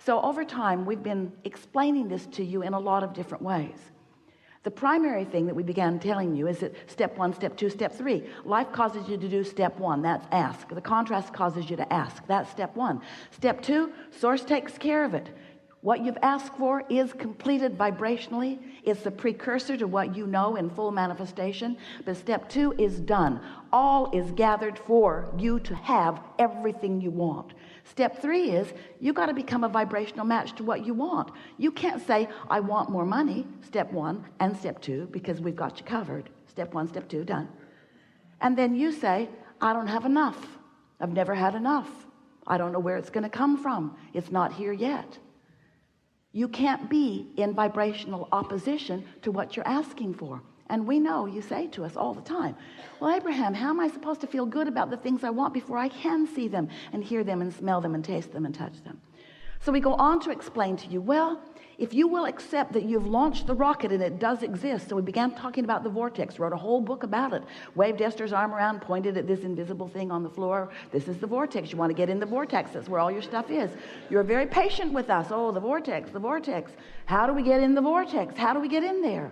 So over time, we've been explaining this to you in a lot of different ways. The primary thing that we began telling you is that step 1, step 2, step 3. Life causes you to do step 1. That's ask. The contrast causes you to ask. That's step 1. Step 2, source takes care of it. What you've asked for is completed vibrationally. It's the precursor to what you know in full manifestation. But step 2 is done. All is gathered for you to have everything you want. Step 3 is you got to become a vibrational match to what you want. You can't say, I want more money, step 1 and step 2, because we've got you covered. Step 1, step 2, done. And then you say, I don't have enough. I've never had enough. I don't know where it's going to come from. It's not here yet. You can't be in vibrational opposition to what you're asking for. And we know you say to us all the time, well, Abraham, how am I supposed to feel good about the things I want before I can see them and hear them and smell them and taste them and touch them? So we go on to explain to you, well, if you will accept that you've launched the rocket and it does exist. So we began talking about the vortex, wrote a whole book about it, waved Esther's arm around, pointed at this invisible thing on the floor. This is the vortex. You want to get in the vortex. That's where all your stuff is. You're very patient with us. Oh, the vortex, the vortex. How do we get in the vortex? How do we get in there?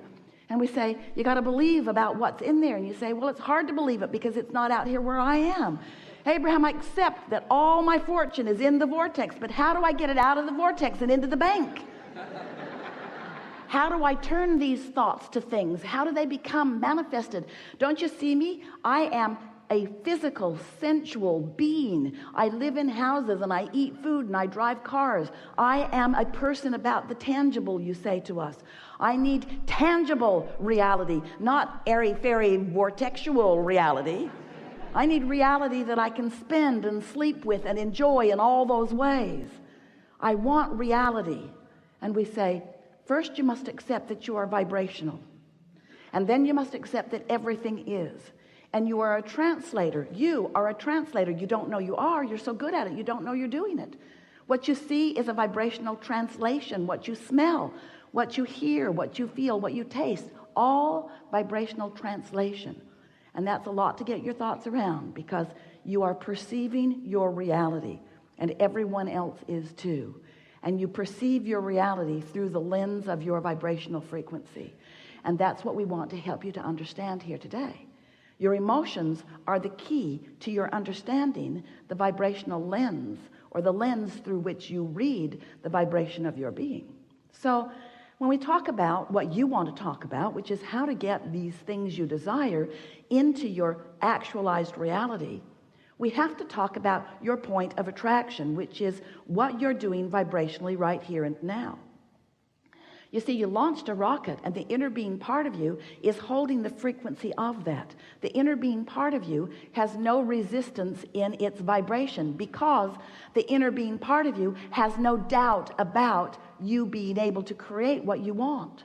And we say, you got to believe about what's in there. And you say, well, it's hard to believe it because it's not out here where I am. Abraham, I accept that all my fortune is in the vortex, but how do I get it out of the vortex and into the bank? How do I turn these thoughts to things? How do they become manifested? Don't you see me? I am a physical, sensual being. I live in houses and I eat food and I drive cars. I am a person about the tangible, you say to us. I need tangible reality, not airy-fairy vortexual reality. I need reality that I can spend and sleep with and enjoy in all those ways. I want reality. And we say, first you must accept that you are vibrational. And then you must accept that everything is. And you are a translator. You are a translator. You don't know you are. You're so good at it. You don't know you're doing it. What you see is a vibrational translation. What you smell, what you hear, what you feel, what you taste, all vibrational translation. And that's a lot to get your thoughts around because you are perceiving your reality and everyone else is too. And you perceive your reality through the lens of your vibrational frequency. And that's what we want to help you to understand here today. Your emotions are the key to your understanding the vibrational lens or the lens through which you read the vibration of your being. So when we talk about what you want to talk about, which is how to get these things you desire into your actualized reality, we have to talk about your point of attraction, which is what you're doing vibrationally right here and now. You see, you launched a rocket, and the inner being part of you is holding the frequency of that. The inner being part of you has no resistance in its vibration because the inner being part of you has no doubt about you being able to create what you want.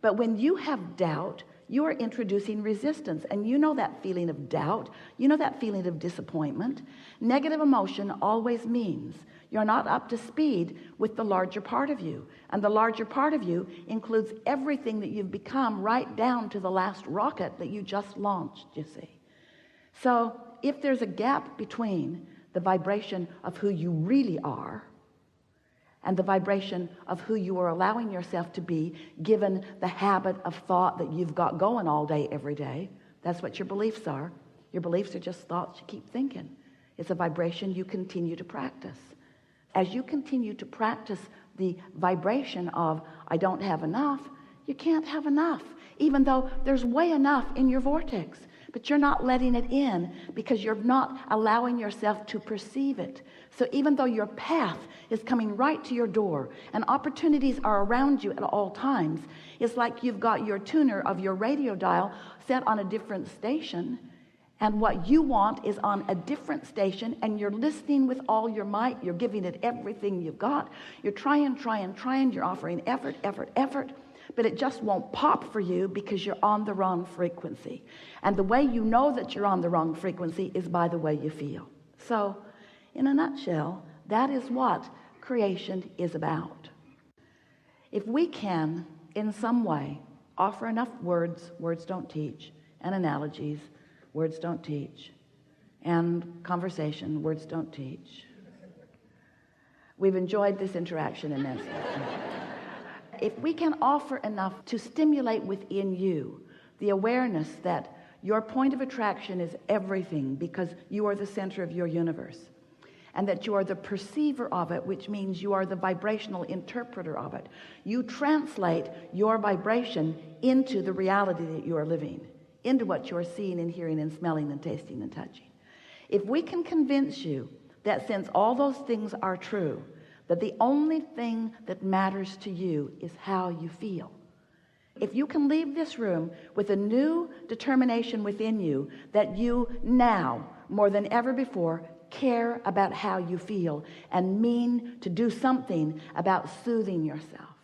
But when you have doubt, you are introducing resistance. And you know that feeling of doubt. You know that feeling of disappointment. Negative emotion always means you're not up to speed with the larger part of you. And the larger part of you includes everything that you've become right down to the last rocket that you just launched, you see. So if there's a gap between the vibration of who you really are and the vibration of who you are allowing yourself to be, given the habit of thought that you've got going all day, every day. That's what your beliefs are. Your beliefs are just thoughts you keep thinking. It's a vibration you continue to practice. As you continue to practice the vibration of, I don't have enough, you can't have enough, even though there's way enough in your vortex. But you're not letting it in because you're not allowing yourself to perceive it. So even though your path is coming right to your door and opportunities are around you at all times, it's like you've got your tuner of your radio dial set on a different station, and what you want is on a different station, and you're listening with all your might. You're giving it everything you've got. You're trying. You're offering effort. But it just won't pop for you because you're on the wrong frequency. And the way you know that you're on the wrong frequency is by the way you feel. So, in a nutshell, that is what creation is about. If we can, in some way, offer enough words don't teach, and analogies, words don't teach, and conversation, words don't teach. We've enjoyed this interaction immensely. If we can offer enough to stimulate within you the awareness that your point of attraction is everything because you are the center of your universe, and that you are the perceiver of it, which means you are the vibrational interpreter of it. You translate your vibration into the reality that you are living, into what you are seeing and hearing and smelling and tasting and touching. If we can convince you that since all those things are true, that the only thing that matters to you is how you feel. If you can leave this room with a new determination within you that you now, more than ever before, care about how you feel and mean to do something about soothing yourself,